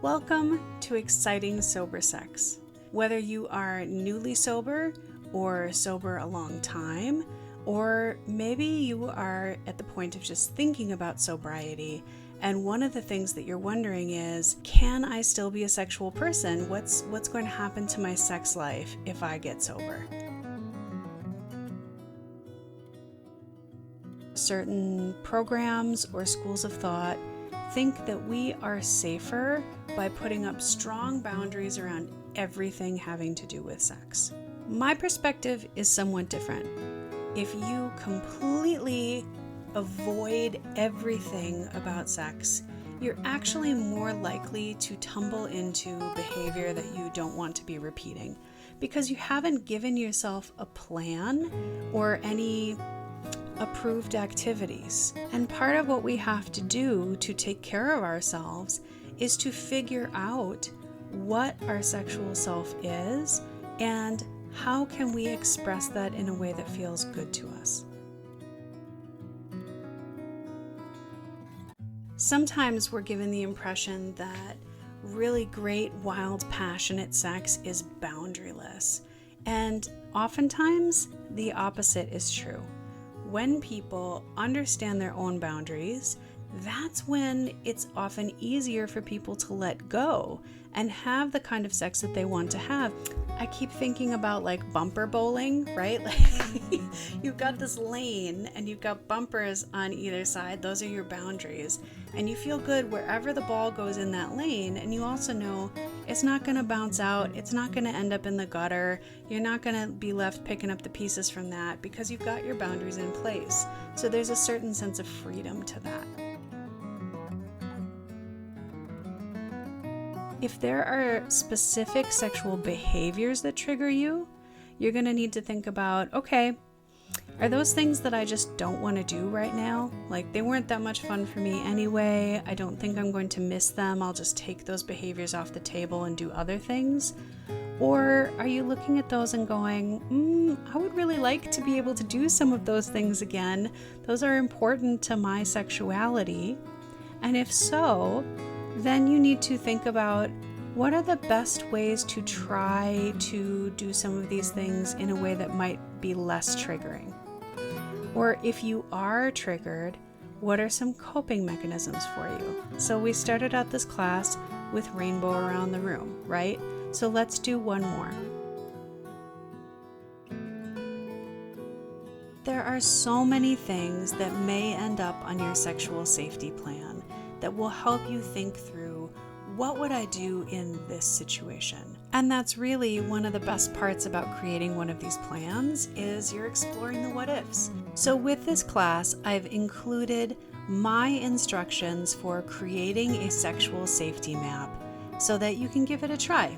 Welcome to Exciting Sober Sex. Whether you are newly sober or sober a long time, or maybe you are at the point of just thinking about sobriety, and one of the things that you're wondering is, can I still be a sexual person? What's going to happen to my sex life if I get sober? Certain programs or schools of thought think that we are safer by putting up strong boundaries around everything having to do with sex. My perspective is somewhat different. If you completely avoid everything about sex, you're actually more likely to tumble into behavior that you don't want to be repeating because you haven't given yourself a plan or any approved activities. And part of what we have to do to take care of ourselves is to figure out what our sexual self is and how can we express that in a way that feels good to us. Sometimes we're given the impression that really great, wild, passionate sex is boundaryless. And oftentimes the opposite is true. When people understand their own boundaries, that's when it's often easier for people to let go and have the kind of sex that they want to have. I keep thinking about like bumper bowling, right? Like you've got this lane and you've got bumpers on either side. Those are your boundaries. And you feel good wherever the ball goes in that lane. And you also know it's not going to bounce out. It's not going to end up in the gutter. You're not going to be left picking up the pieces from that because you've got your boundaries in place. So there's a certain sense of freedom to that. If there are specific sexual behaviors that trigger you, you're going to need to think about, okay, are those things that I just don't want to do right now? Like they weren't that much fun for me anyway. I don't think I'm going to miss them. I'll just take those behaviors off the table and do other things. Or are you looking at those and going, I would really like to be able to do some of those things again. Those are important to my sexuality. And if so, then you need to think about what are the best ways to try to do some of these things in a way that might be less triggering. Or if you are triggered, what are some coping mechanisms for you? So we started out this class with rainbow around the room, right? So let's do one more. There are so many things that may end up on your sexual safety plan that will help you think through, what would I do in this situation? And that's really one of the best parts about creating one of these plans is you're exploring the what ifs. So with this class, I've included my instructions for creating a sexual safety map so that you can give it a try.